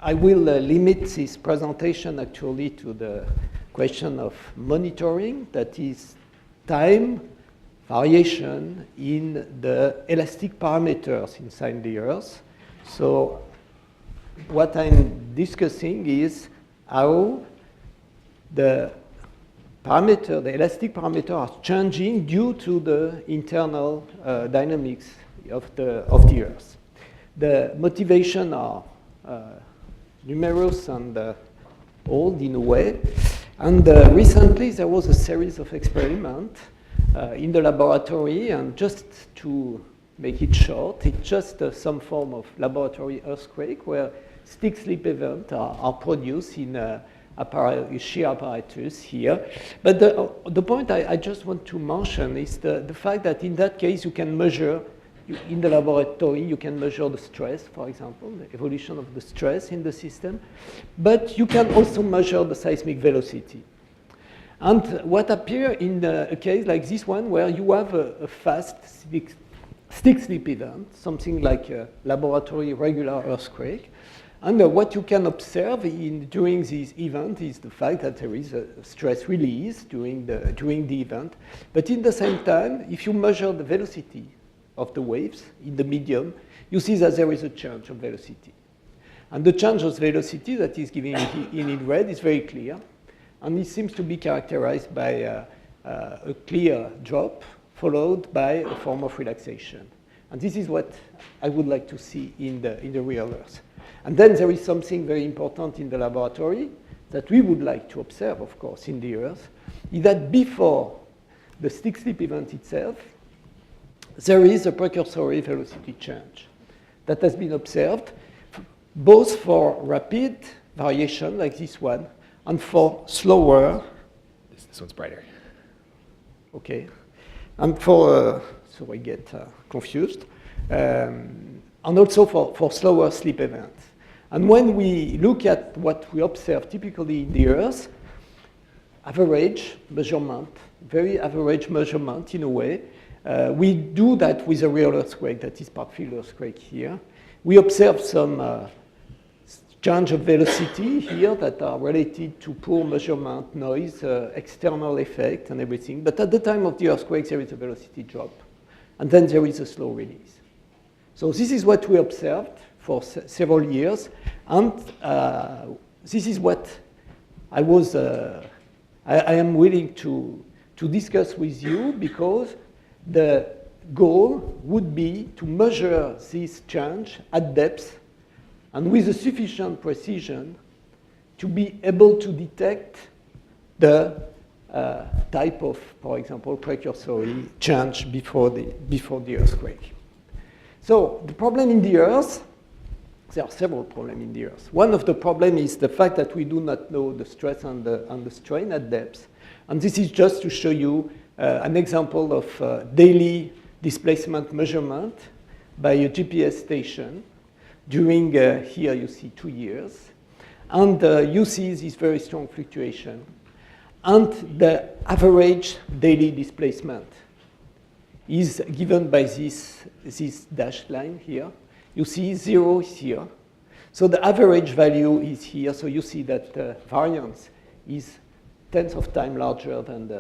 I will limit this presentation actually to the question of monitoring, that is time variation in the elastic parameters inside the Earth. So what I'm discussing is how the parameter, the elastic parameter, are changing due to the internal dynamics of the Earth. The motivation are numerous and old in a way. And recently there was a series of experiments in the laboratory, and just to make it short, it's just some form of laboratory earthquake where stick slip events are produced in shear apparatus here. But the point I just want to mention is the fact that in that case you can measure, in the laboratory you can measure the stress, for example, the evolution of the stress in the system, but you can also measure the seismic velocity. And what appears in a case like this one, where you have a fast stick slip event, something like a laboratory regular earthquake, and what you can observe during this event is the fact that there is a stress release during the event. But in the same time, if you measure the velocity of the waves in the medium, you see that there is a change of velocity. And the change of velocity that is given in red is very clear. And it seems to be characterized by a clear drop followed by a form of relaxation. And this is what I would like to see in the real Earth. And then there is something very important in the laboratory that we would like to observe, of course, in the Earth, is that before the stick slip event itself, there is a precursory velocity change that has been observed both for rapid variation like this one and for slower. This one's brighter. Okay. And for, so I get confused, and also for slower slip events. And when we look at what we observe typically in the Earth, average measurement, very average measurement in a way, we do that with a real earthquake, that is Parkfield earthquake here. We observe some change of velocity here that are related to poor measurement, noise, external effect, and everything. But at the time of the earthquake, there is a velocity drop. And then there is a slow release. So this is what we observed for several years. And this is what I am willing to discuss with you, because the goal would be to measure this change at depth and with a sufficient precision to be able to detect the type of, for example, precursory change before the earthquake. So the problem in the Earth, there are several problems in the Earth. One of the problems is the fact that we do not know the stress and the strain at depth. And this is just to show you an example of daily displacement measurement by a GPS station during, here you see 2 years. And you see this very strong fluctuation. And the average daily displacement is given by this dashed line here. You see 0 is here. So the average value is here. So you see that the variance is tens of times larger than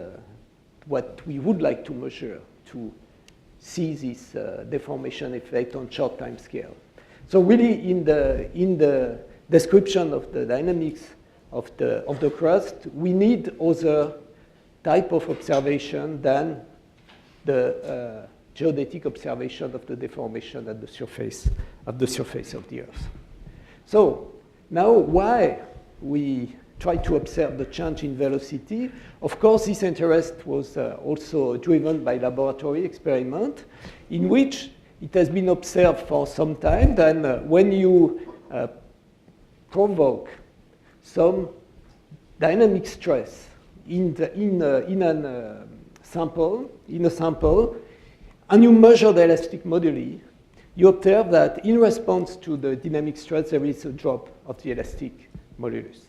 what we would like to measure to see this deformation effect on short time scale. So really in the description of the dynamics of the crust, we need other type of observation than the geodetic observation of the deformation at the surface of the Earth. So now why we try to observe the change in velocity? Of course, this interest was also driven by laboratory experiment, in which it has been observed for some time that when you provoke some dynamic stress in a sample, and you measure the elastic moduli, you observe that in response to the dynamic stress, there is a drop of the elastic modulus.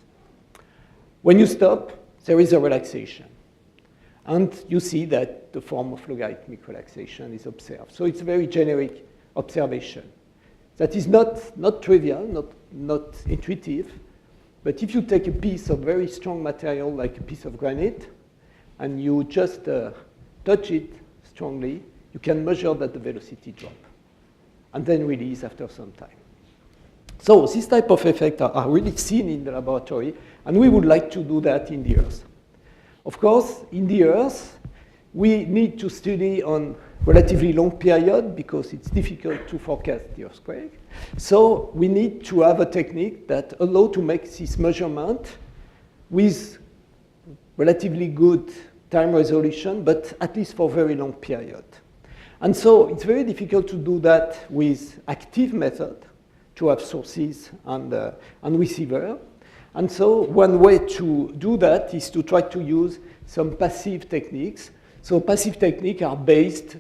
When you stop, there is a relaxation. And you see that the form of logarithmic relaxation is observed. So it's a very generic observation. That is not trivial, not not intuitive, but if you take a piece of very strong material, like a piece of granite, and you just touch it strongly, you can measure that the velocity drop, and then release after some time. So this type of effects are really seen in the laboratory, and we would like to do that in the Earth. Of course, in the Earth, we need to study on relatively long period because it's difficult to forecast the earthquake. So we need to have a technique that allows to make this measurement with relatively good time resolution, but at least for very long period. And so it's very difficult to do that with active method, to have sources and receiver. And so one way to do that is to try to use some passive techniques. So passive techniques are based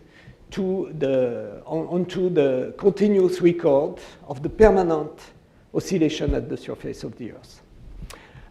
onto the continuous record of the permanent oscillation at the surface of the Earth.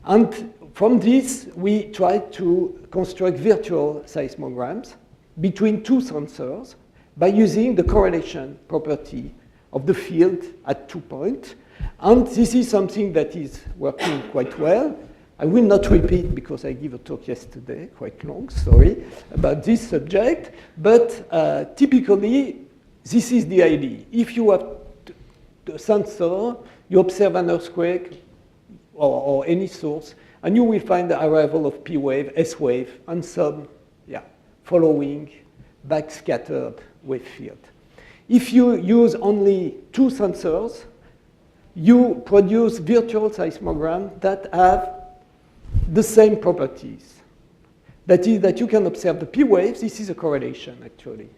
And from this, we try to construct virtual seismograms between two sensors by using the correlation property of the field at 2 points. And this is something that is working quite well. I will not repeat because I gave a talk yesterday, quite long, sorry, about this subject. But typically, this is the idea. If you have a sensor, you observe an earthquake or any source, and you will find the arrival of P wave, S wave, and some following backscattered wave field. If you use only two sensors, you produce virtual seismograms that have the same properties. That is that you can observe the P waves. This is a correlation, actually.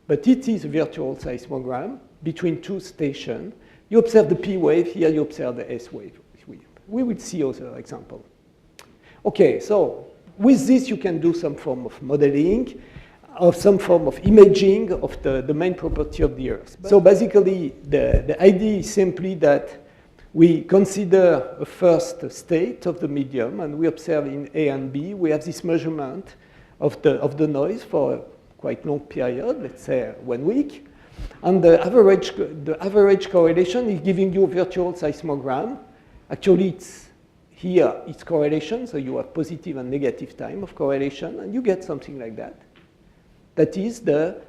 But it is a virtual seismogram between two stations. You observe the P wave. Here you observe the S wave. We will see other example. OK, so with this, you can do some form of modeling, of some form of imaging of the main property of the Earth. So basically, the idea is simply that we consider a first state of the medium, and we observe in A and B. We have this measurement of the noise for a quite long period, let's say 1 week. And the average correlation is giving you a virtual seismogram. Actually, it's correlation, so you have positive and negative time of correlation, and you get something like that. That is the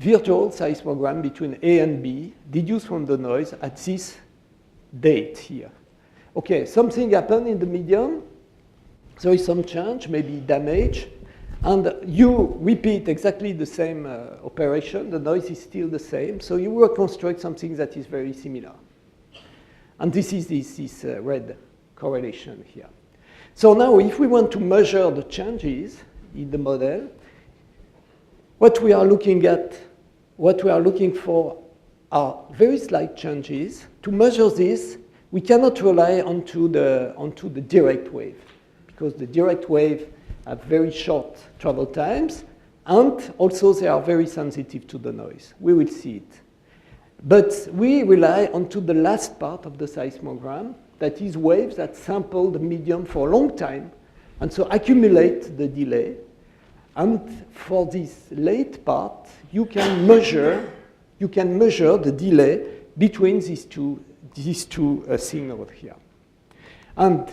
virtual seismogram between A and B, deduced from the noise at this date here. OK, something happened in the medium. There is some change, maybe damage. And you repeat exactly the same operation. The noise is still the same. So you will construct something that is very similar. And this is this red correlation here. So now, if we want to measure the changes in the model, what we are looking for are very slight changes. To measure this, we cannot rely onto the direct wave, because the direct wave have very short travel times, and also they are very sensitive to the noise. We will see it. But we rely onto the last part of the seismogram, that is waves that sample the medium for a long time, and so accumulate the delay. And for this late part, you can measure the delay between these two signals here. And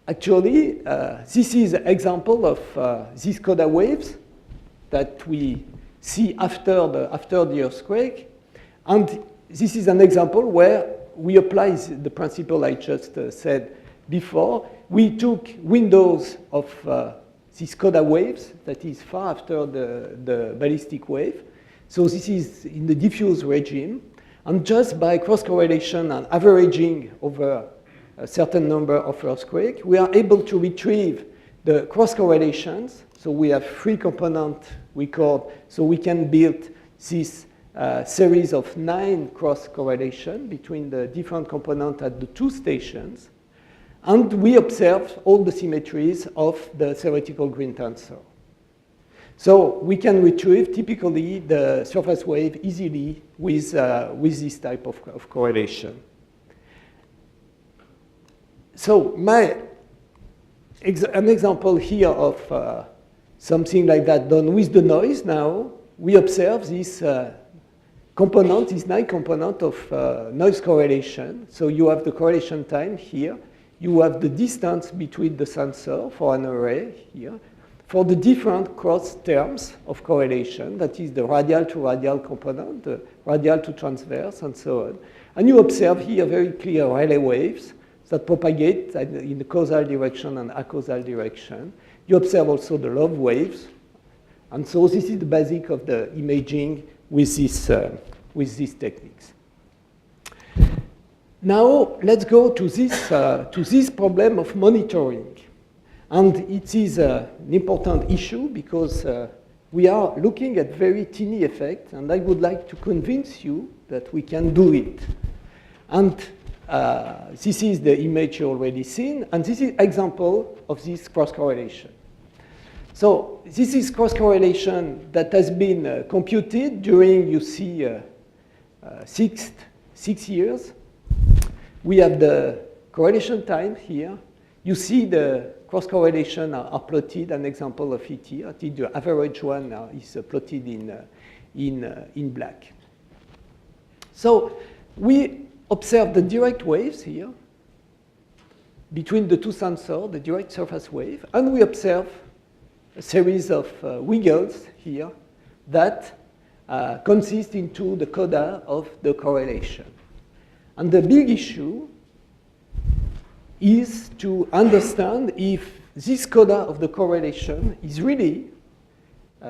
actually, this is an example of these coda waves that we see after the earthquake. And this is an example where we apply the principle I just said before. We took windows of these coda waves, that is far after the ballistic wave. So this is in the diffuse regime. And just by cross-correlation and averaging over a certain number of earthquakes, we are able to retrieve the cross-correlations. So we have 3 component record. So we can build this series of 9 cross-correlation between the different components at the 2 stations. And we observe all the symmetries of the theoretical green tensor. So we can retrieve typically the surface wave easily with this type of correlation. So an example here of something like that done with the noise now, we observe this component, this nice component of noise correlation. So you have the correlation time here. You have the distance between the sensor for an array here. For the different cross terms of correlation, that is the radial to radial component, the radial to transverse, and so on. And you observe here very clear Rayleigh waves that propagate in the causal direction and acausal direction. You observe also the log waves. And so this is the basic of the imaging with these techniques. Now let's go to this problem of monitoring. And it is an important issue because we are looking at very teeny effects, and I would like to convince you that we can do it. And this is the image you already seen, and this is an example of this cross-correlation. So this is cross-correlation that has been computed during, you see, 6 years. We have the correlation time here. You see the cross-correlation are plotted, an example of it here. I think the average one is plotted in black. So we observe the direct waves here between the two sensors, the direct surface wave, and we observe a series of wiggles here that consist into the coda of the correlation. And the big issue is to understand if this coda of the correlation is really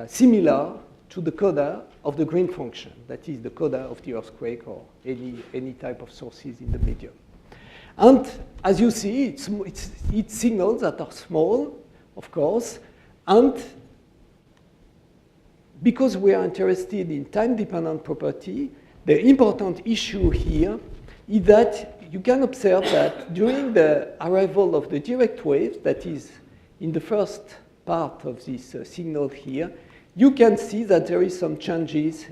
similar to the coda of the green function, that is the coda of the earthquake or any type of sources in the medium. And as you see, it's signals that are small, of course, and because we are interested in time-dependent property, the important issue here is that you can observe that during the arrival of the direct waves, that is in the first part of this signal here, you can see that there is some changes,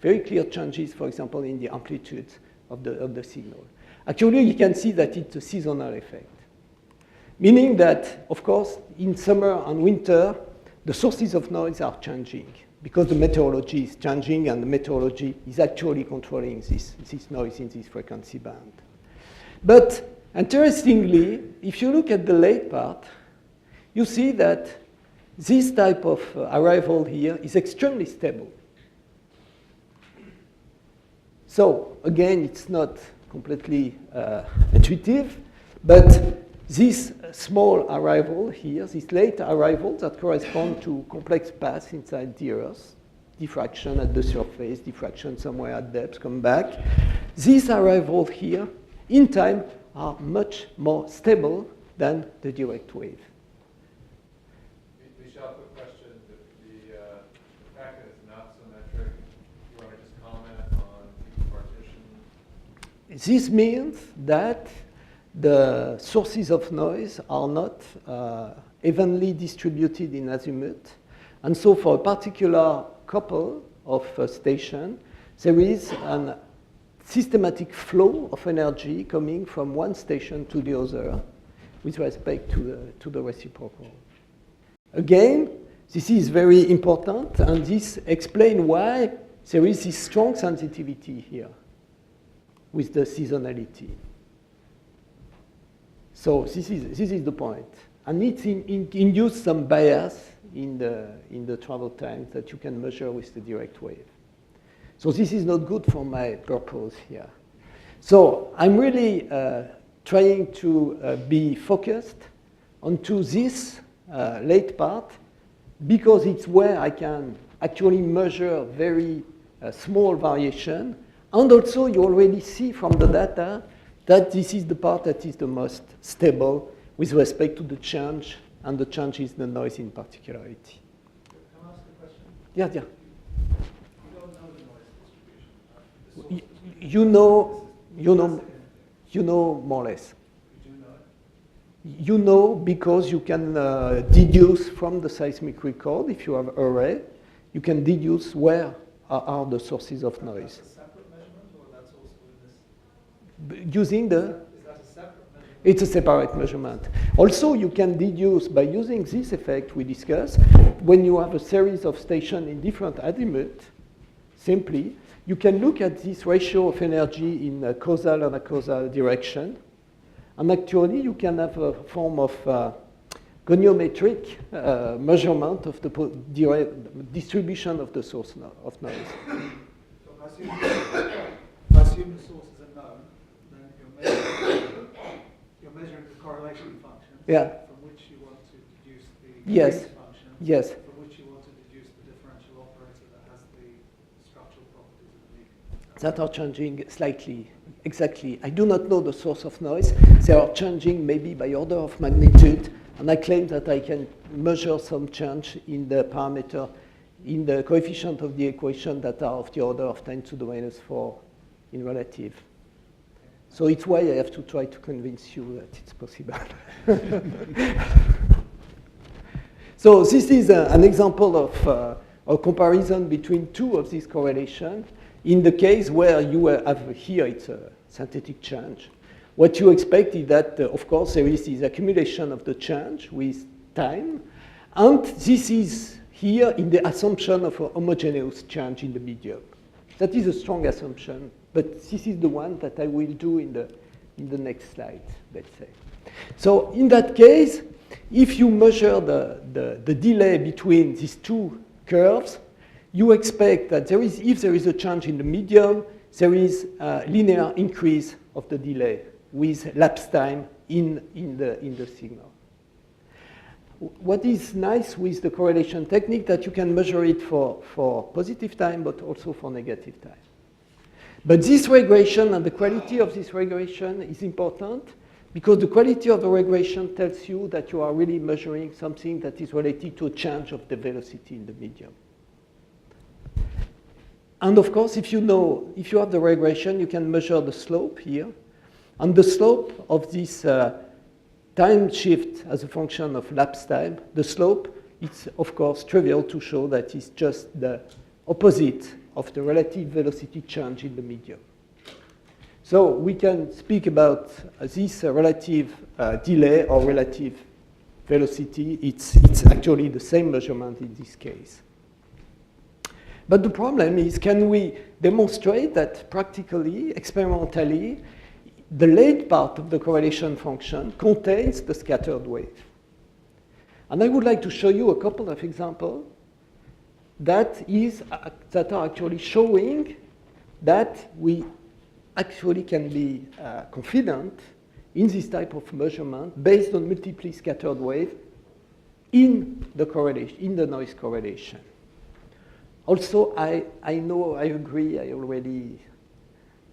very clear changes, for example, in the amplitude of the signal. Actually, you can see that it's a seasonal effect, meaning that, of course, in summer and winter, the sources of noise are changing because the meteorology is changing and the meteorology is actually controlling this noise in this frequency band. But interestingly, if you look at the late part, you see that this type of arrival here is extremely stable. So again, it's not completely intuitive, but this small arrival here, this late arrival that correspond to complex paths inside the Earth, diffraction at the surface, diffraction somewhere at depth, come back. This arrival here, in time, are much more stable than the direct wave. Michel, quick question. The fact that it's not symmetric, you want to just comment on the partition? This means that the sources of noise are not evenly distributed in azimuth. And so for a particular couple of stations, there is a systematic flow of energy coming from one station to the other with respect to the reciprocal. Again, this is very important, and this explains why there is this strong sensitivity here with the seasonality. So this is the point. And it induces some bias in the travel time that you can measure with the direct wave. So this is not good for my purpose here. So I'm really trying to be focused onto this late part because it's where I can actually measure very small variation. And also you already see from the data that this is the part that is the most stable with respect to the change and the changes in the noise in particularity. Can I ask a question? Yeah. You don't know the noise distribution. You know more or less. You do know it? You know because you can deduce from the seismic record, if you have an array, you can deduce where are the sources of noise. That's a separate measurement, or that's also in this? Using the... Is that a separate measurement? It's a separate measurement. Also, you can deduce by using this effect we discussed, when you have a series of stations in different azimuth, simply, you can look at this ratio of energy in a causal and a causal direction. And actually, you can have a form of goniometric measurement of the distribution of the source of noise. So I assume the sources are known, then you're measuring the correlation function from which you want to deduce the yes. function, yes. from which you want to deduce the differential operator that has the structural properties of the medium. That are changing slightly. Exactly. I do not know the source of noise. They are changing maybe by order of magnitude, and I claim that I can measure some change in the parameter, in the coefficient of the equation that are of the order of 10 to the minus 4 in relative. So it's why I have to try to convince you that it's possible. So this is an example of a comparison between two of these correlations. In the case where you have here, it's a synthetic change. What you expect is that, of course, there is this accumulation of the change with time. And this is here in the assumption of a homogeneous change in the medium. That is a strong assumption, but this is the one that I will do in the next slide, let's say. So in that case, if you measure the delay between these two curves, you expect that if there is a change in the medium, there is a linear increase of the delay with lapse time in the signal. What is nice with the correlation technique that you can measure it for positive time, but also for negative time. But this regression and the quality of this regression is important because the quality of the regression tells you that you are really measuring something that is related to a change of the velocity in the medium. And of course, if you have the regression, you can measure the slope here. And the slope of this time shift as a function of lapse time, the slope, it's of course trivial to show that it's just the opposite of the relative velocity change in the medium. So we can speak about this relative delay or relative velocity. It's actually the same measurement in this case. But the problem is, can we demonstrate that practically, experimentally, the late part of the correlation function contains the scattered wave? And I would like to show you a couple of examples that are actually showing that we actually can be confident in this type of measurement based on multiply scattered wave in the correlation, in the noise correlation. Also, I agree, I already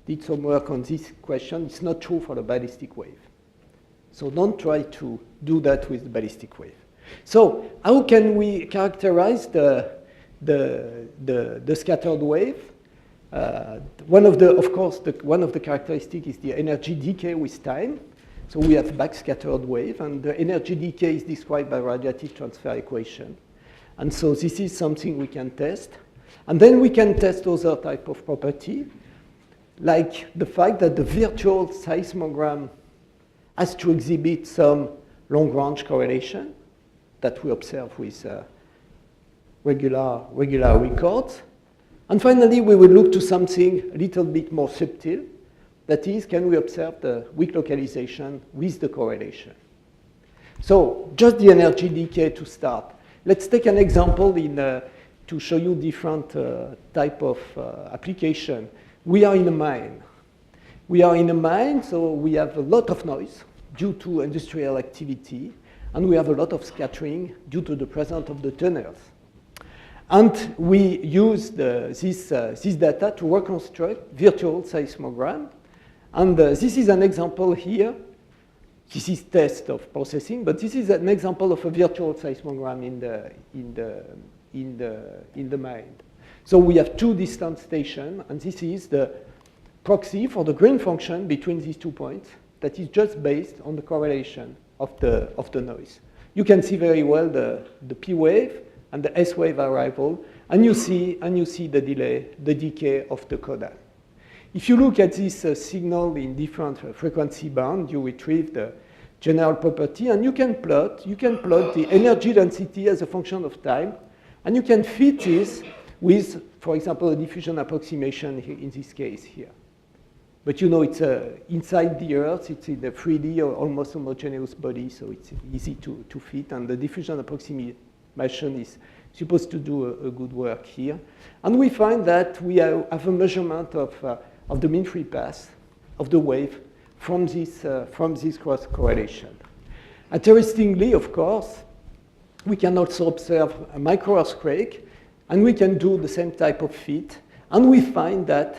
did some work on this question. It's not true for the ballistic wave. So don't try to do that with the ballistic wave. So how can we characterize the scattered wave? One of the characteristics is the energy decay with time. So we have backscattered wave, and the energy decay is described by radiative transfer equation. And so this is something we can test. And then we can test other type of property, like the fact that the virtual seismogram has to exhibit some long-range correlation that we observe with regular records. And finally, we will look to something a little bit more subtle. That is, can we observe the weak localization with the correlation? So just the energy decay to start. Let's take an example to show you different type of application. We are in a mine. We are in a mine, so we have a lot of noise due to industrial activity, and we have a lot of scattering due to the presence of the tunnels. And we use this data to reconstruct virtual seismogram. And this is an example here. This is test of processing, but this is an example of a virtual seismogram in the mine. So we have two distant stations, and this is the proxy for the green function between these 2 points that is just based on the correlation of the noise. You can see very well the P wave and the S wave arrival, and you see the delay, the decay of the coda. If you look at this signal in different frequency band, you retrieve the general property, and you can plot the energy density as a function of time, and you can fit this with, for example, a diffusion approximation in this case here. But you know, it's inside the Earth, it's in a 3D or almost homogeneous body, so it's easy to fit, and the diffusion approximation is supposed to do a good work here. And we find that we have a measurement of the mean free path of the wave from this cross correlation. Interestingly, of course, we can also observe a micro-earthquake, and we can do the same type of fit, and we find that,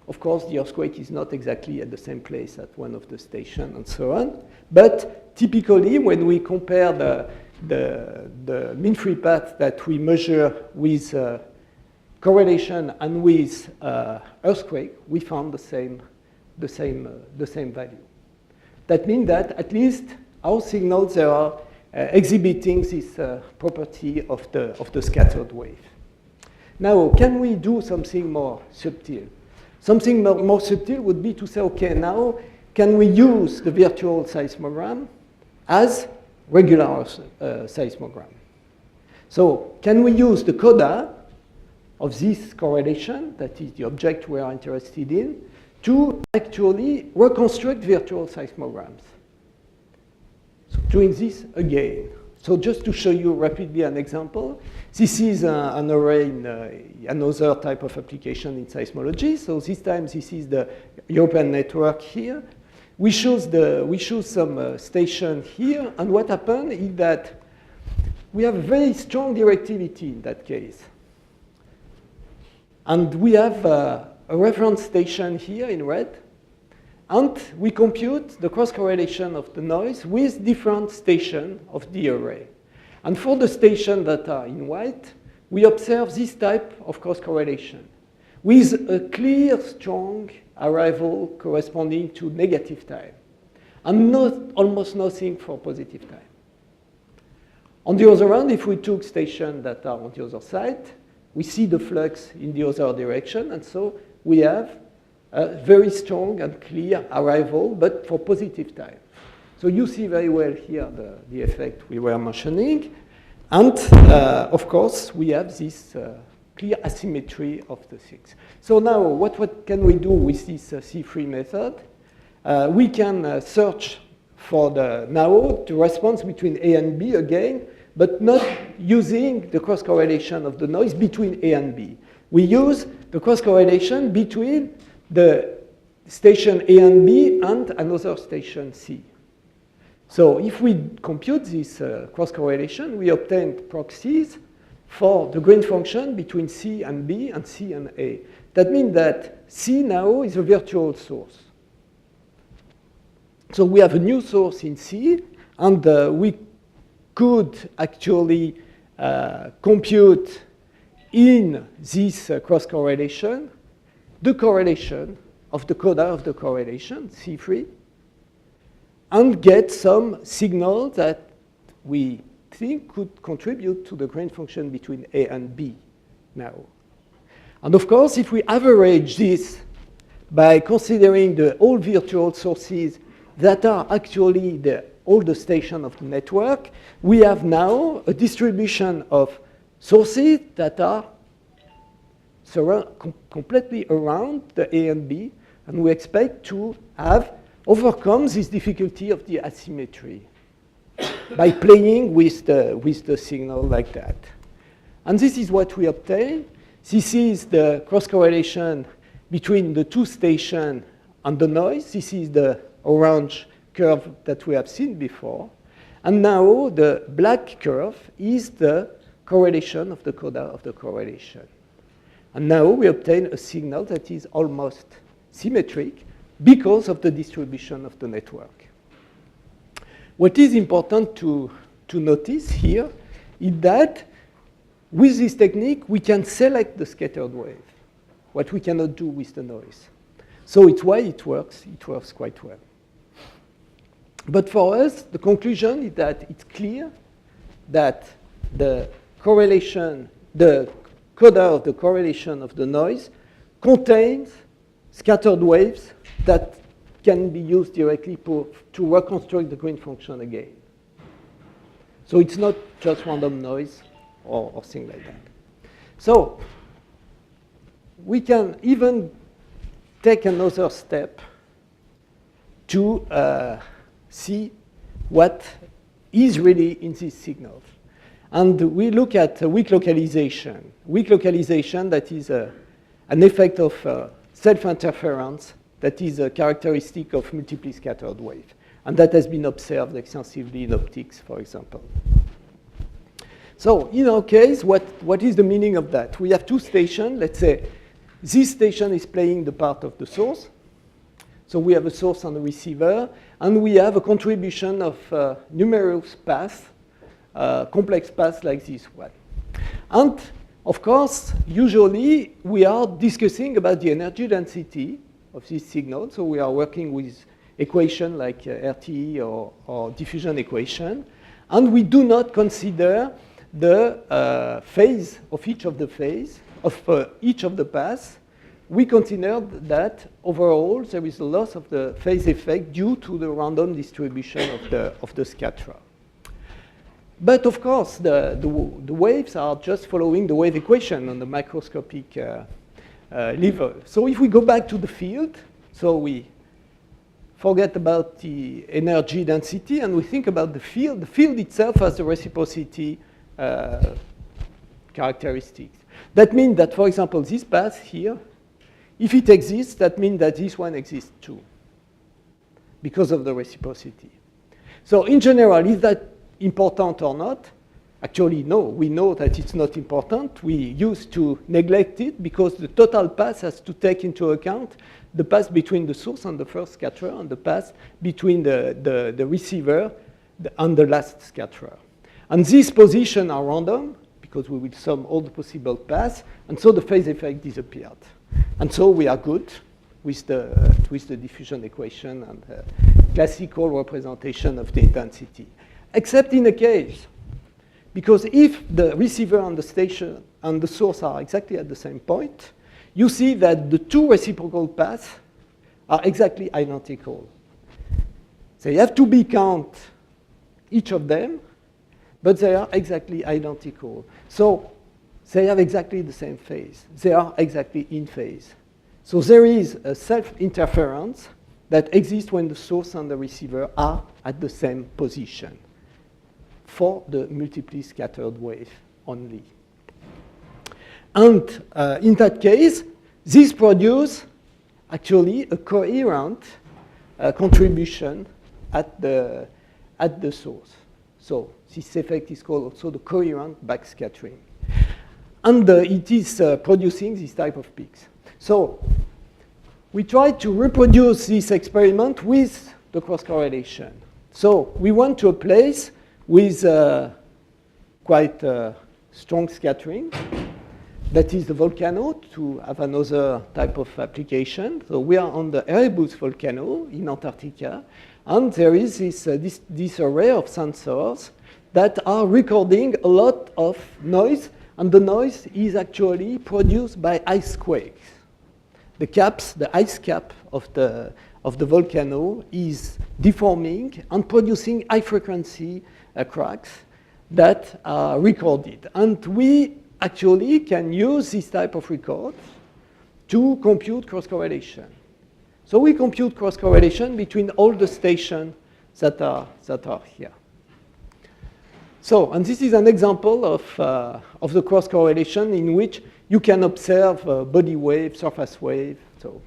of course, the earthquake is not exactly at the same place at one of the stations and so on, but typically when we compare the mean free path that we measure with correlation and with earthquake, we found the same value. That means that at least our signals are exhibiting this property of the scattered wave. Now, can we do something more subtle? Something more subtle would be to say, okay, now can we use the virtual seismogram as regular seismogram? So can we use the coda of this correlation, that is the object we are interested in, to actually reconstruct virtual seismograms? So doing this again. So just to show you rapidly an example, this is an array in another type of application in seismology. So this time, this is the European network here. We choose some station here, and what happened is that we have very strong directivity in that case. And we have a reference station here in red, and we compute the cross-correlation of the noise with different stations of the array. And for the stations that are in white, we observe this type of cross-correlation with a clear, strong arrival corresponding to negative time, and almost nothing for positive time. On the other hand, if we took stations that are on the other side, we see the flux in the other direction, and so we have a very strong and clear arrival, but for positive time. So you see very well here the effect we were mentioning. And of course, we have this clear asymmetry of the things. So now, what can we do with this C3 method? We can search for the response between A and B again, but not using the cross-correlation of the noise between A and B. We use the cross-correlation between the station A and B and another station C. So if we compute this cross-correlation, we obtain proxies for the Green function between C and B and C and A. That means that C now is a virtual source. So we have a new source in C, and we could actually compute in this cross-correlation the correlation of the coda of the correlation, C3, and get some signal that we think could contribute to the Green function between A and B now. And of course, if we average this by considering all virtual sources that are actually all the stations of the network, we have now a distribution of sources that are completely around the A and B, and we expect to have overcome this difficulty of the asymmetry by playing with the signal like that. And this is what we obtain. This is the cross-correlation between the two stations and the noise. This is the orange curve that we have seen before. And now the black curve is the correlation of the coda of the correlation. And now we obtain a signal that is almost symmetric because of the distribution of the network. What is important to notice here is that with this technique, we can select the scattered wave, what we cannot do with the noise. So it's why it works quite well. But for us, the conclusion is that it's clear that the correlation, the coda of the correlation of the noise contains scattered waves that can be used directly to reconstruct the Green function again. So it's not just random noise or things like that. So we can even take another step to see what is really in these signals. And we look at weak localization. Weak localization, that is an effect of self-interference that is a characteristic of multiply scattered wave. And that has been observed extensively in optics, for example. So in our case, what is the meaning of that? We have two stations. Let's say this station is playing the part of the source. So we have a source and a receiver, and we have a contribution of numerous paths, complex paths like this one. And of course, usually we are discussing about the energy density of this signal. So we are working with equation like RTE or diffusion equation, and we do not consider the phase of each of the paths. We consider that overall there is a loss of the phase effect due to the random distribution of the scatterer. But of course, the waves are just following the wave equation on the microscopic level. So if we go back to the field, so we forget about the energy density and we think about the field itself has the reciprocity characteristics. That means that, for example, this path here, if it exists, that means that this one exists too, because of the reciprocity. So in general, is that important or not? Actually, no. We know that it's not important. We used to neglect it because the total path has to take into account the path between the source and the first scatterer and the path between the receiver and the last scatterer. And these positions are random because we will sum all the possible paths, and so the phase effect disappeared. And so we are good with the diffusion equation and the classical representation of the intensity. Except in a case, because if the receiver and the station and the source are exactly at the same point, you see that the two reciprocal paths are exactly identical. So you have to be count each of them, but they are exactly identical. So they have exactly the same phase. They are exactly in phase. So there is a self-interference that exists when the source and the receiver are at the same position for the multiply scattered wave only. And in that case, this produces actually a coherent contribution at the source. So this effect is called also the coherent backscattering. And it is producing this type of peaks. So we try to reproduce this experiment with the cross-correlation. So we went to a place with quite strong scattering. That is the volcano, to have another type of application. So we are on the Erebus volcano in Antarctica, and there is this array of sensors that are recording a lot of noise, and the noise is actually produced by ice quakes. The ice cap of the volcano is deforming and producing high frequency cracks that are recorded. And we actually can use this type of records to compute cross-correlation. So we compute cross-correlation between all the stations that are here. So, and this is an example of the cross-correlation in which you can observe body wave, surface wave. So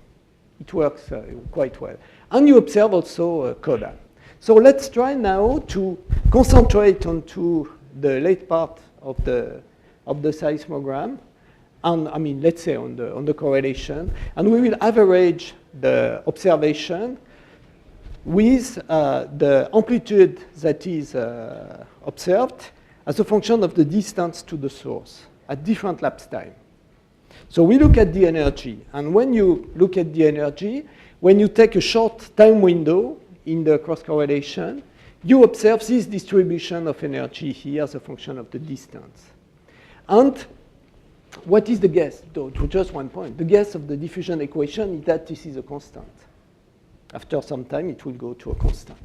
it works quite well. And you observe also coda. So let's try now to concentrate onto the late part of the seismogram, and I mean, let's say on the correlation, and we will average the observation with the amplitude that is observed as a function of the distance to the source at different lapse time. So we look at the energy, and when you look at the energy, when you take a short time window in the cross-correlation, you observe this distribution of energy here as a function of the distance. And what is the guess? To just one point, the guess of the diffusion equation is that this is a constant. After some time, it will go to a constant.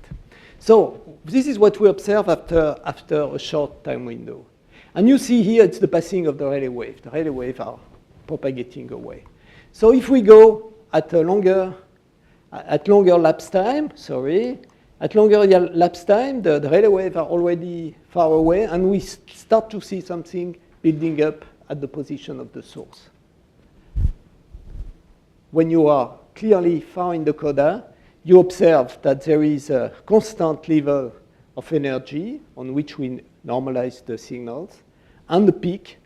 So this is what we observe after a short time window. And you see here, it's the passing of the Rayleigh wave. The Rayleigh waves are propagating away. So if we go at a longer lapse time, at longer lapse time, the relay waves are already far away, and we start to see something building up at the position of the source. When you are clearly far in the coda, you observe that there is a constant level of energy on which we normalize the signals, and a peak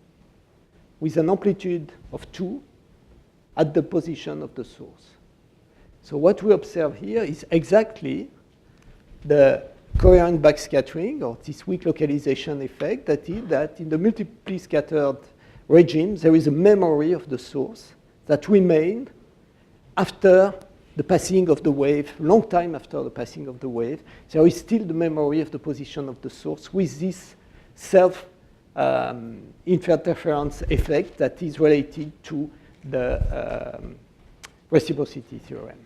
with an amplitude of 2 at the position of the source. So what we observe here is exactly the coherent backscattering, or this weak localization effect, that is that in the multiply scattered regime, there is a memory of the source that remained after the passing of the wave, long time after the passing of the wave. There is still the memory of the position of the source with this self-interference effect that is related to the reciprocity theorem.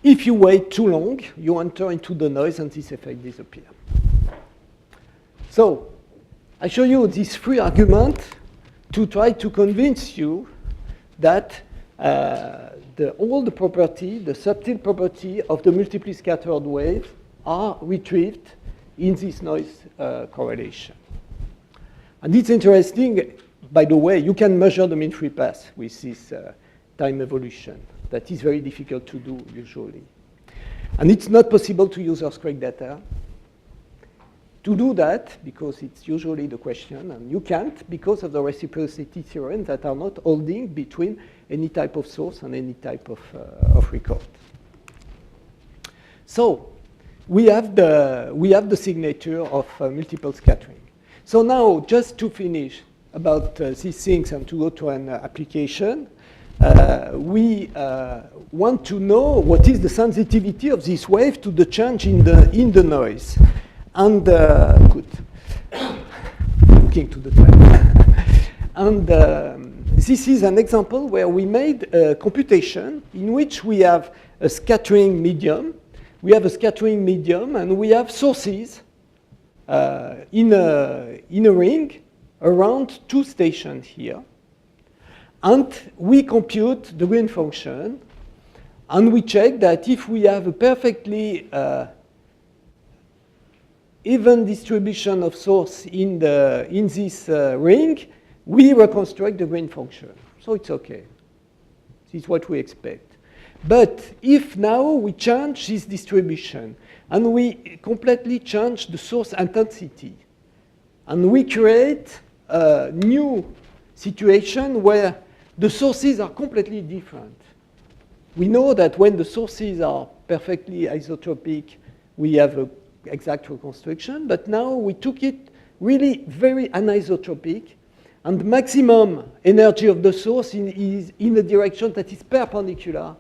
If you wait too long, you enter into the noise and this effect disappears. So I show you these 3 arguments to try to convince you that all the property, the subtle property of the multiply scattered waves are retrieved in this noise correlation. And it's interesting, by the way, you can measure the mean free path with this time evolution. That is very difficult to do usually. And it's not possible to use earthquake data. To do that, because it's usually the question, and you can't because of the reciprocity theorem that are not holding between any type of source and any type of record. So we have the signature of multiple scattering. So now, just to finish about these things and to go to an application, we want to know what is the sensitivity of this wave to the change in the noise. And good, looking to the time. And this is an example where we made a computation in which we have a scattering medium. We have a scattering medium, and we have sources in a ring around 2 stations here. And we compute the Green function, and we check that if we have a perfectly even distribution of source in this ring, we reconstruct the Green function. So it's okay. This is what we expect. But if now we change this distribution and we completely change the source intensity, and we create a new situation where the sources are completely different. We know that when the sources are perfectly isotropic, we have an exact reconstruction, but now we took it really very anisotropic, and the maximum energy of the source is in a direction that is perpendicular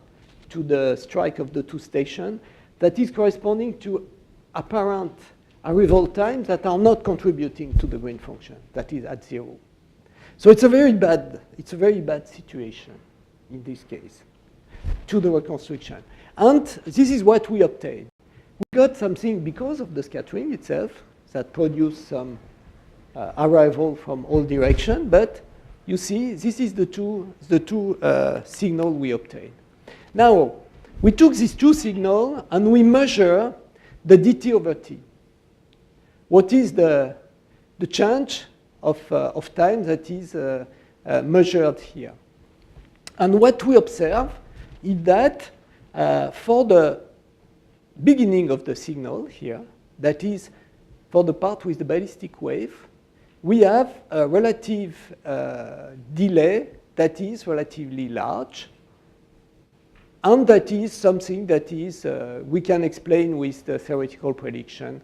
to the strike of the 2 stations, that is corresponding to apparent arrival times that are not contributing to the Green function, that is at 0. So it's a very bad situation in this case to the reconstruction. And this is what we obtained. We got something because of the scattering itself that produced some arrival from all directions, but you see, this is the two signals we obtained. Now, we took these 2 signals and we measure the dt over t. What is the change of time that is measured here? And what we observe is that for the beginning of the signal here, that is for the part with the ballistic wave, we have a relative delay that is relatively large, and that is something that is we can explain with the theoretical prediction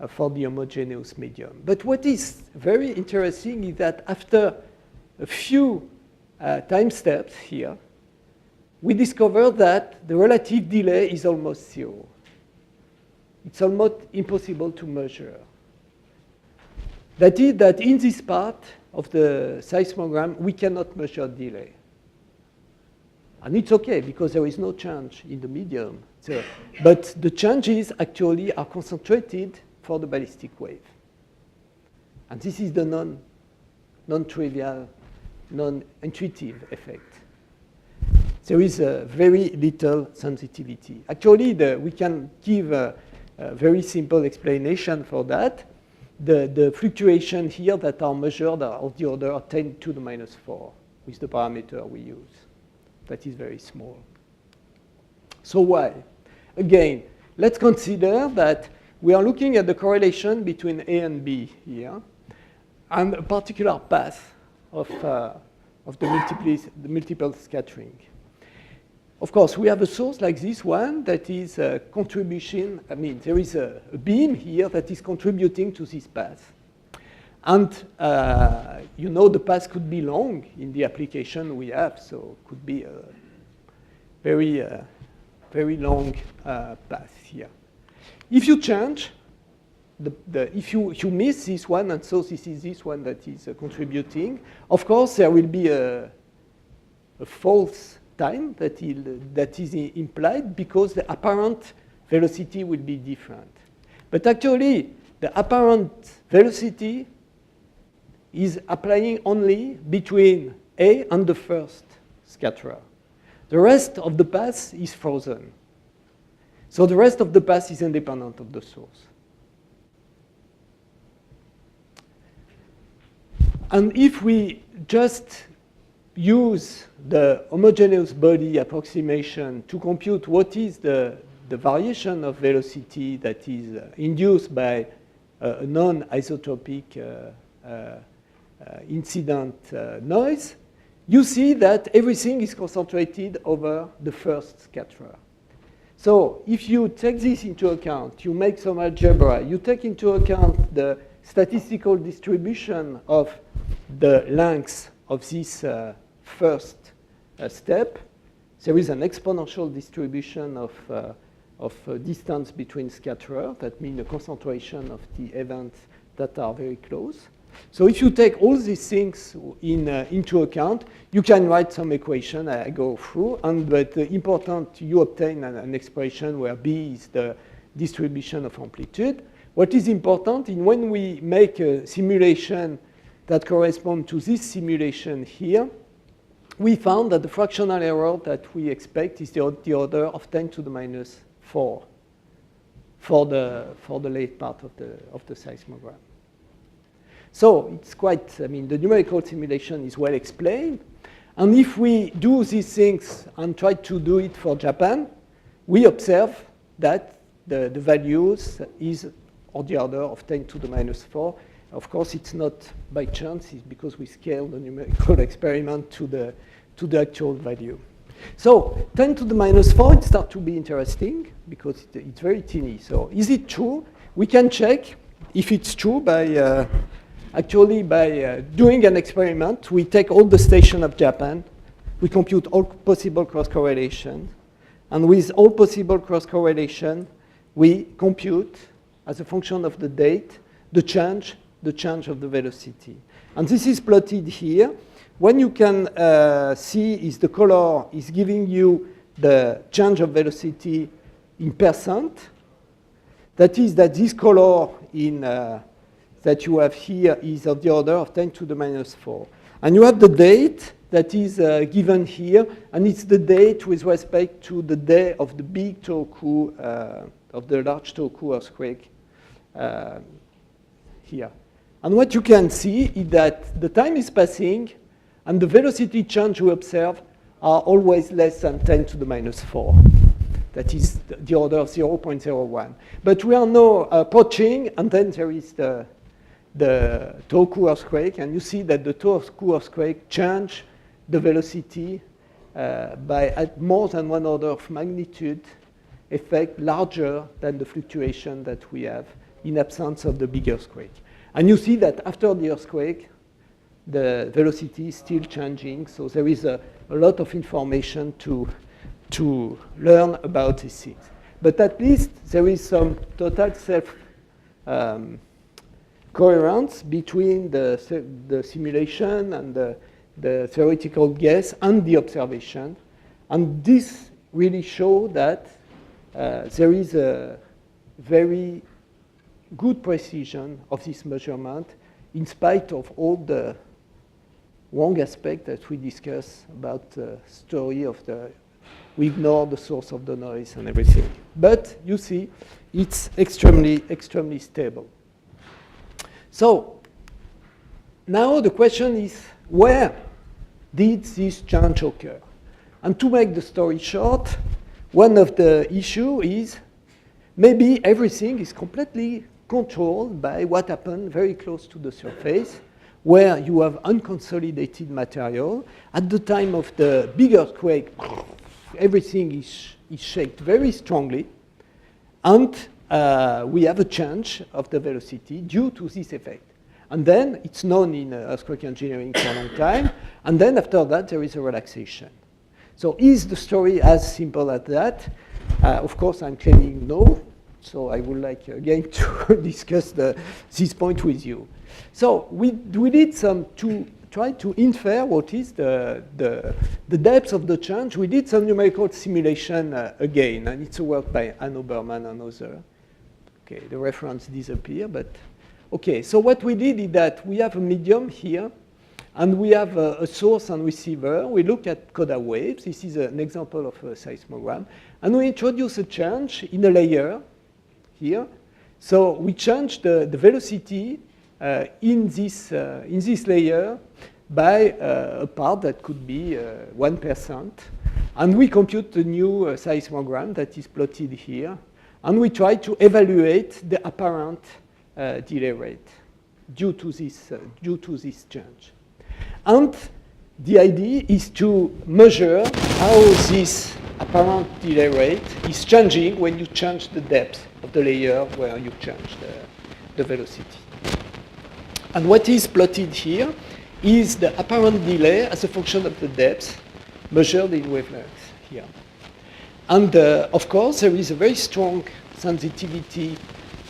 for the homogeneous medium. But what is very interesting is that after a few time steps here, we discover that the relative delay is almost 0. It's almost impossible to measure. That is that in this part of the seismogram, we cannot measure delay. And it's okay, because there is no change in the medium. So, but the changes actually are concentrated for the ballistic wave. And this is the non-trivial non-intuitive effect. There is very little sensitivity. Actually, we can give a very simple explanation for that. The fluctuation here that are measured are of the order of 10 to the minus 4 with the parameter we use. That is very small. So why? Again, let's consider that we are looking at the correlation between A and B here, and a particular path of the multiple scattering. Of course, we have a source like this one that is a contribution. I mean, there is a beam here that is contributing to this path. And you know the path could be long in the application we have, so it could be a very long path here. If you change, if you miss this one, and so this is this one that is contributing, of course there will be a false time that is implied because the apparent velocity will be different. But actually, the apparent velocity is applying only between A and the first scatterer. The rest of the path is frozen. So the rest of the path is independent of the source. And if we just use the homogeneous body approximation to compute what is the variation of velocity that is induced by a non-isotropic incident noise, you see that everything is concentrated over the first scatterer. So if you take this into account, you make some algebra, you take into account the statistical distribution of the length of this first step, there is an exponential distribution of distance between scatterers. That means a concentration of the events that are very close. So if you take all these things into account, you can write some equation I go through, but important you obtain an expression where B is the distribution of amplitude. What is important is when we make a simulation that corresponds to this simulation here, we found that the fractional error that we expect is the order of 10 to the minus 4 for the late part of the seismogram. So it's quite, I mean, the numerical simulation is well explained. And if we do these things and try to do it for Japan, we observe that the values is of the order of 10 to the minus 4. Of course, it's not by chance. It's because we scale the numerical experiment to the actual value. So 10 to the minus 4, it starts to be interesting because it's very teeny. So is it true? We can check if it's true by actually by doing an experiment. We take all the stations of Japan. We compute all possible cross-correlation. And with all possible cross-correlation, we compute, as a function of the date, the change of the velocity. And this is plotted here. What you can see is the color is giving you the change of velocity in percent. That is that this color that you have here is of the order of 10 to the minus 4. And you have the date that is given here, and it's the date with respect to the day of the big Tohoku, of the large Tohoku earthquake here. And what you can see is that the time is passing, and the velocity change we observe are always less than 10 to the minus 4. That is the order of 0.01. But we are now approaching, and then there is the Tohoku earthquake, and you see that the Tohoku earthquake changed the velocity by at more than 1 order of magnitude effect larger than the fluctuation that we have in absence of the big earthquake. And you see that after the earthquake, the velocity is still changing, so there is a lot of information to learn about these things. But at least there is some total coherence between the simulation and the theoretical guess and the observation. And this really shows that there is a very good precision of this measurement in spite of all the wrong aspect that we discussed about the story of we ignore the source of the noise and everything. But you see, it's extremely, extremely stable. So now the question is, where did this change occur? And to make the story short, one of the issues is maybe everything is completely controlled by what happened very close to the surface, where you have unconsolidated material. At the time of the big earthquake, everything is shaped very strongly, and we have a change of the velocity due to this effect. And then it's known in earthquake engineering for a long time, and then after that there is a relaxation. So is the story as simple as that? Of course, I'm claiming no, so I would like again to discuss this point with you. So we did some to try to infer what is the depth of the change. We did some numerical simulation again, and it's a work by Anno Berman and others. Okay, the reference disappeared, but okay. So what we did is that we have a medium here, and we have a source and receiver. We look at coda waves. This is an example of a seismogram, and we introduce a change in a layer here. So we change the velocity in this layer by a part that could be 1%. And we compute the new seismogram that is plotted here. And we try to evaluate the apparent delay rate due to this change. And the idea is to measure how this apparent delay rate is changing when you change the depth of the layer where you change the velocity. And what is plotted here is the apparent delay as a function of the depth measured in wavelengths here. And of course, there is a very strong sensitivity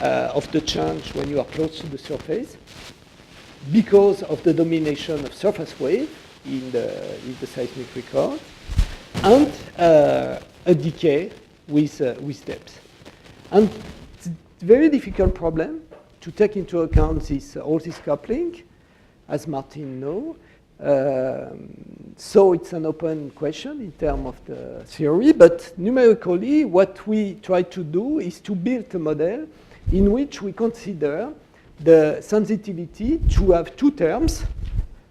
of the change when you are close to the surface because of the domination of surface wave in the seismic record, and a decay with depth. And it's a very difficult problem to take into account all this coupling, as Martin knows. So it's an open question in terms of the theory, but numerically what we try to do is to build a model in which we consider the sensitivity to have two terms.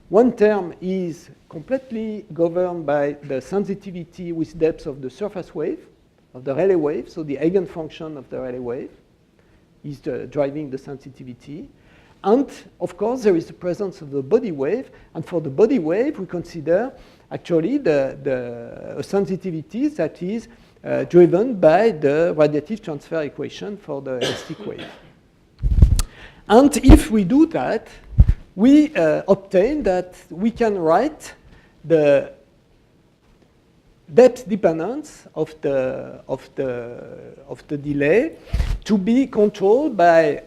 One term is completely governed by the sensitivity with depth of the surface wave, of the Rayleigh wave, so the eigenfunction of the Rayleigh wave is driving the sensitivity. And of course, there is the presence of the body wave, and for the body wave, we consider actually the sensitivity that is driven by the radiative transfer equation for the elastic wave. And if we do that, we obtain that we can write the depth dependence of the delay to be controlled by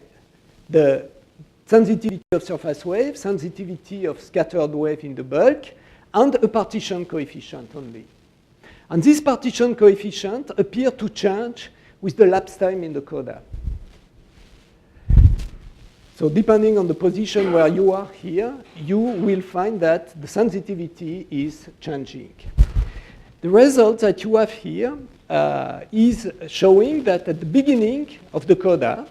the sensitivity of surface wave, sensitivity of scattered wave in the bulk, and a partition coefficient only. And this partition coefficient appears to change with the lapse time in the coda. So depending on the position where you are here, you will find that the sensitivity is changing. The result that you have here is showing that at the beginning of the coda,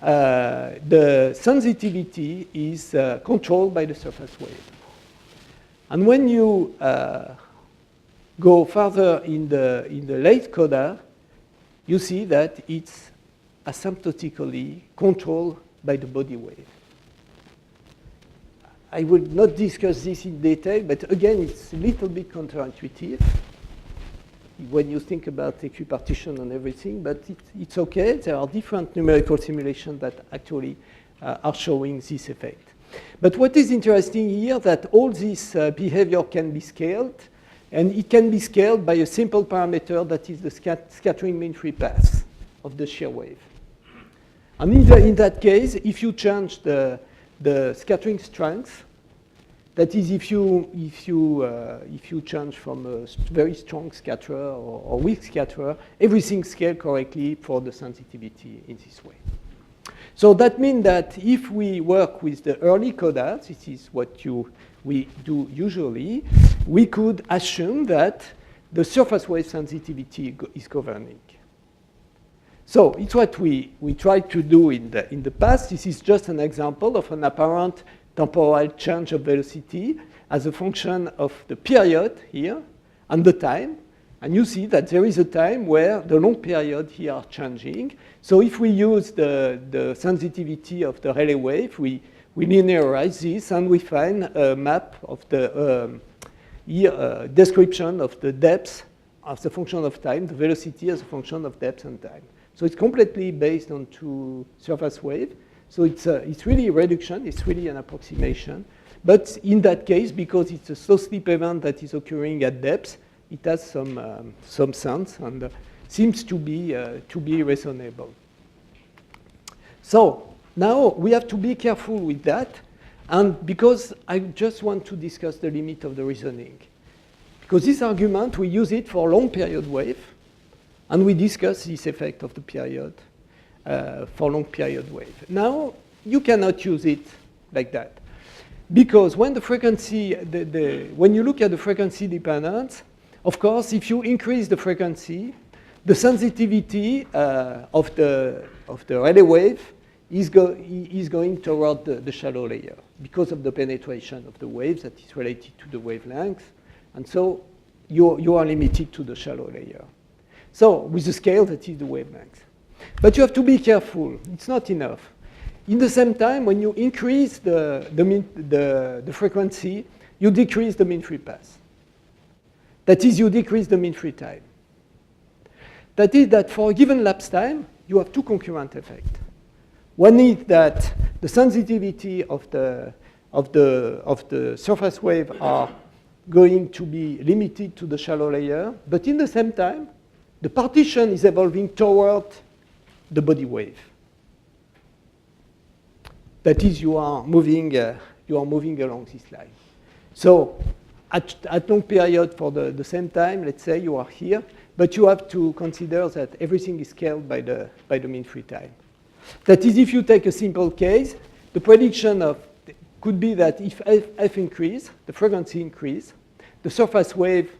the sensitivity is controlled by the surface wave. And when you go further in the late coda, you see that it's asymptotically controlled by the body wave. I will not discuss this in detail, but again, it's a little bit counterintuitive when you think about equipartition and everything, but it's okay. There are different numerical simulations that actually are showing this effect. But what is interesting here that all this behavior can be scaled, and it can be scaled by a simple parameter that is the scattering mean free path of the shear wave. And in that case, if you change the scattering strength, that is, if you change from a very strong scatterer or weak scatterer, everything scales correctly for the sensitivity in this way. So that means that if we work with the early codas, this is what we do usually, we could assume that the surface wave sensitivity is governing. So it's what we tried to do in the past. This is just an example of an apparent temporal change of velocity as a function of the period here and the time. And you see that there is a time where the long period here are changing. So if we use the sensitivity of the Rayleigh wave, we linearize this and we find a map of the description of the depth as a function of time, the velocity as a function of depth and time. So it's completely based on two surface wave. So it's really a reduction, it's really an approximation. But in that case, because it's a slow slip event that is occurring at depth, it has some sense and seems to be reasonable. So now we have to be careful with that, and because I just want to discuss the limit of the reasoning. Because this argument, we use it for long period wave, and we discuss this effect of the period for long period wave. Now, you cannot use it like that. Because when the frequency, when you look at the frequency dependence, of course, if you increase the frequency, the sensitivity of the Rayleigh wave is going toward the shallow layer because of the penetration of the waves that is related to the wavelength. And so you are limited to the shallow layer. So with the scale, that is the wavelength. But you have to be careful. It's not enough. In the same time, when you increase the frequency, you decrease the mean free path. That is, you decrease the mean free time. That is that for a given lapse time, you have two concurrent effects. One is that the sensitivity of the surface wave are going to be limited to the shallow layer, but in the same time, the partition is evolving toward the body wave. That is, you are moving along this line. So at long period for the same time, let's say you are here, but you have to consider that everything is scaled by the mean free time. That is, if you take a simple case, the prediction could be that if f increase, the frequency increase, the surface wave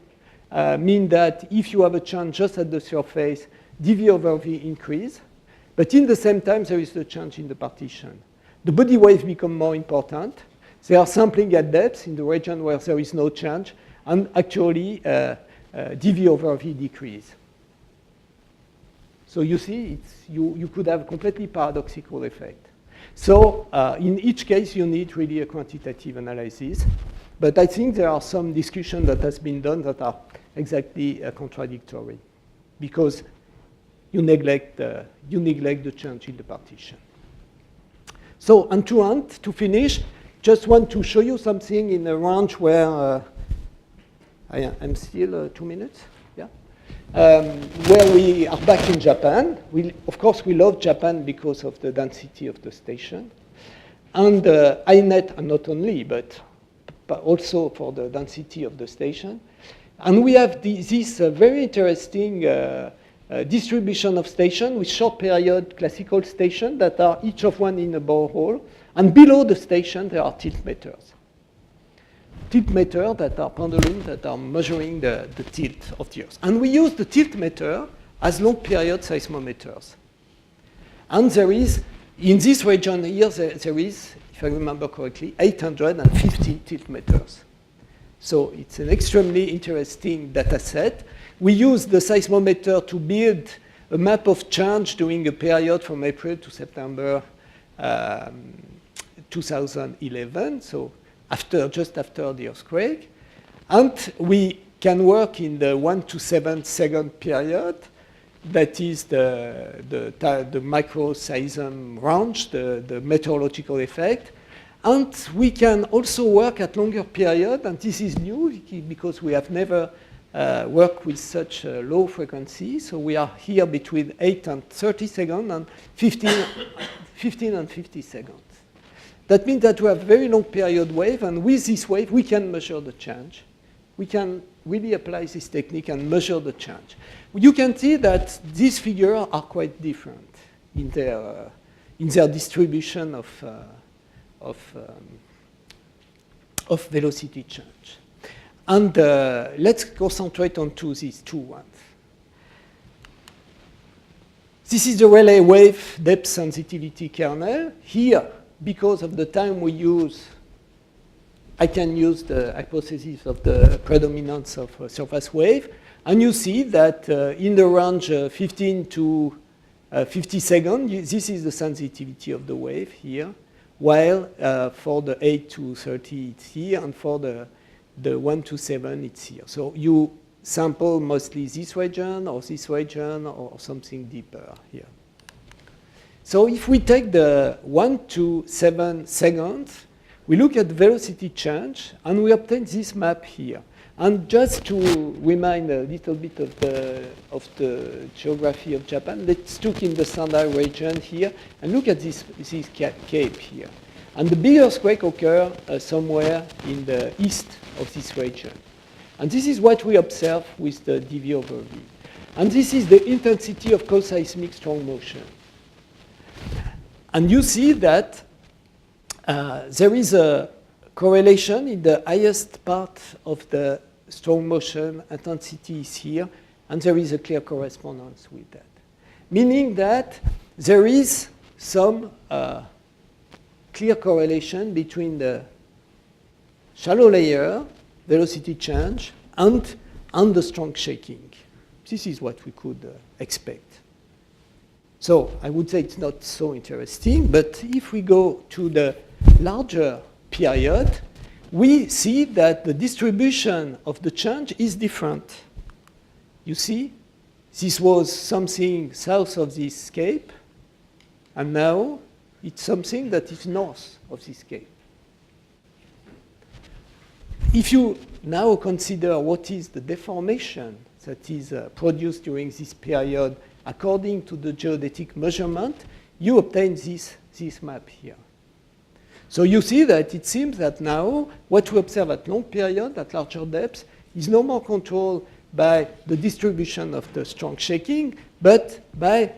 mean that if you have a change just at the surface, dV over V increase, but in the same time there is a change in the partition. The body waves become more important. They are sampling at depth in the region where there is no change, and actually dV over V decrease. So you see, you could have a completely paradoxical effect. So in each case, you need really a quantitative analysis. But I think there are some discussion that has been done that are exactly contradictory, because you neglect the change in the partition. So, and to finish, just want to show you something in a range where I'm still 2 minutes, yeah, where we are back in Japan. Of course, we love Japan because of the density of the station, and INET, and not only, but also for the density of the station. And we have this very interesting distribution of stations with short period classical stations that are each of one in a borehole. And below the station, there are tilt meters. Tilt meters that are pendulums that are measuring the tilt of the Earth. And we use the tilt meter as long period seismometers. And there is, in this region here, there is, if I remember correctly, 850 tilt meters. So it's an extremely interesting data set. We use the seismometer to build a map of change during a period from April to September 2011, so just after the earthquake. And we can work in the 1 to 7 second period. That is the microseism range, the meteorological effect. And we can also work at longer period, and this is new because we have never worked with such a low frequency. So we are here between 8 and 30 seconds and 15 and 50 seconds. That means that we have very long period wave, and with this wave we can measure the change. We can really apply this technique and measure the change. You can see that these figures are quite different in in their distribution of velocity change. And let's concentrate on these two ones. This is the Rayleigh wave depth sensitivity kernel. Here, because of the time we use, I can use the hypothesis of the predominance of a surface wave. And you see that in the range 15 to 50 seconds, this is the sensitivity of the wave here, while for the 8 to 30, it's here, and for the 1 to 7, it's here. So you sample mostly this region or something deeper here. So if we take the 1 to 7 seconds, we look at the velocity change, and we obtain this map here. And just to remind a little bit of the geography of Japan, let's look in the Sendai region here and look at this cape here. And the big earthquake occur somewhere in the east of this region. And this is what we observe with the DV over V. And this is the intensity of co-seismic strong motion. And you see that there is a correlation in the highest part of the strong motion intensity is here, and there is a clear correspondence with that. Meaning that there is some clear correlation between the shallow layer, velocity change, and the strong shaking. This is what we could expect. So I would say it's not so interesting, but if we go to the larger period, we see that the distribution of the change is different. You see, this was something south of this cape, and now it's something that is north of this cape. If you now consider what is the deformation that is produced during this period according to the geodetic measurement, you obtain this map here. So you see that it seems that now what we observe at long period, at larger depths, is no more controlled by the distribution of the strong shaking, but by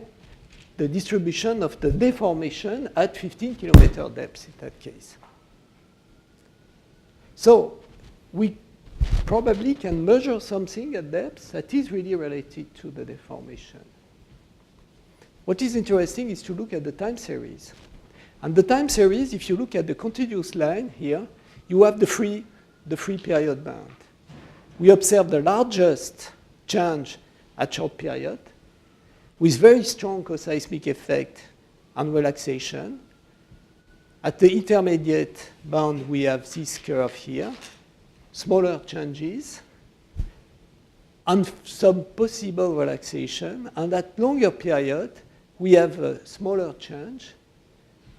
the distribution of the deformation at 15 kilometer depths in that case. So we probably can measure something at depths that is really related to the deformation. What is interesting is to look at the time series. And the time series, if you look at the continuous line here, you have the free period band. We observe the largest change at short period with very strong co-seismic effect and relaxation. At the intermediate band, we have this curve here, smaller changes, and some possible relaxation. And at longer period, we have a smaller change,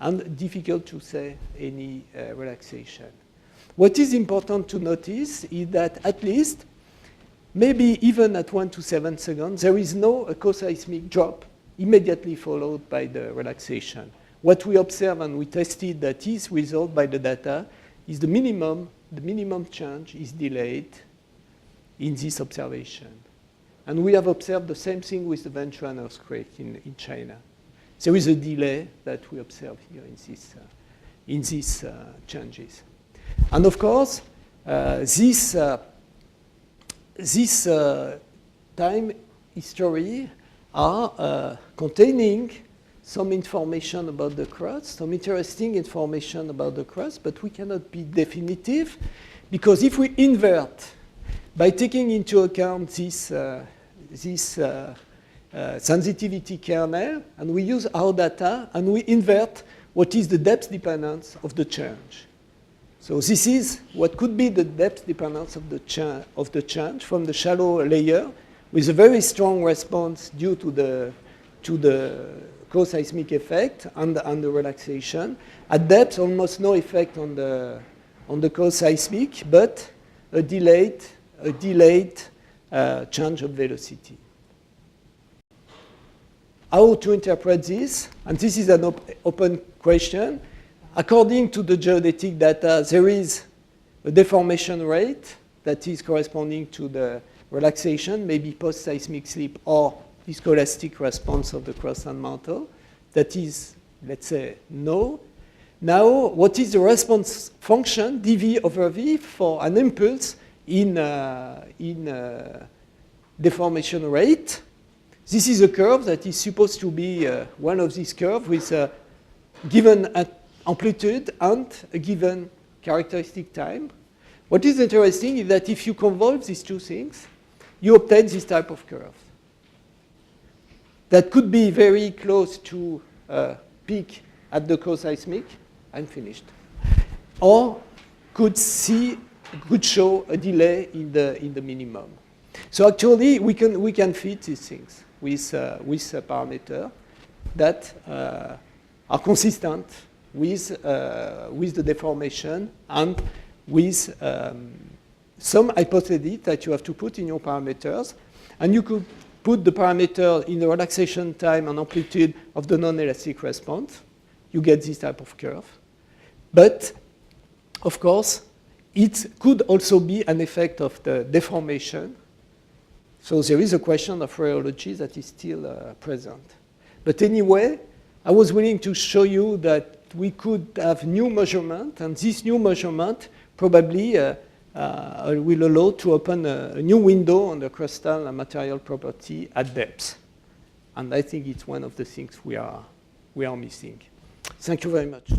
and difficult to say any relaxation. What is important to notice is that at least, maybe even at 1 to 7 seconds, there is no co-seismic drop immediately followed by the relaxation. What we observe and we tested that is resolved by the data is the minimum change is delayed in this observation. And we have observed the same thing with the Venturan earthquake in China. There is a delay that we observe here in these changes. And of course, this time history are containing some information about the crust, some interesting information about the crust, but we cannot be definitive because if we invert by taking into account this sensitivity kernel, and we use our data, and we invert what is the depth dependence of the change. So this is what could be the depth dependence of the change from the shallow layer with a very strong response due to the co-seismic effect and the relaxation. At depth, almost no effect on the co-seismic, but a delayed change of velocity. How to interpret this? And this is an open question. According to the geodetic data, there is a deformation rate that is corresponding to the relaxation, maybe post-seismic slip or viscoelastic response of the crust and mantle. That is let's say no. Now, what is the response function, dv over v, for an impulse in deformation rate? This is a curve that is supposed to be one of these curves with a given amplitude and a given characteristic time. What is interesting is that if you convolve these two things, you obtain this type of curve that could be very close to a peak at the co-seismic and finished, or could show a delay in the minimum. So actually, we can fit these things with a parameter that are consistent with the deformation and with some hypothesis that you have to put in your parameters. And you could put the parameter in the relaxation time and amplitude of the non-elastic response. You get this type of curve. But, of course, it could also be an effect of the deformation. So there is a question of rheology that is still present. But anyway, I was willing to show you that we could have new measurement, and this new measurement probably will allow to open a new window on the crustal and material property at depth. And I think it's one of the things we are missing. Thank you very much.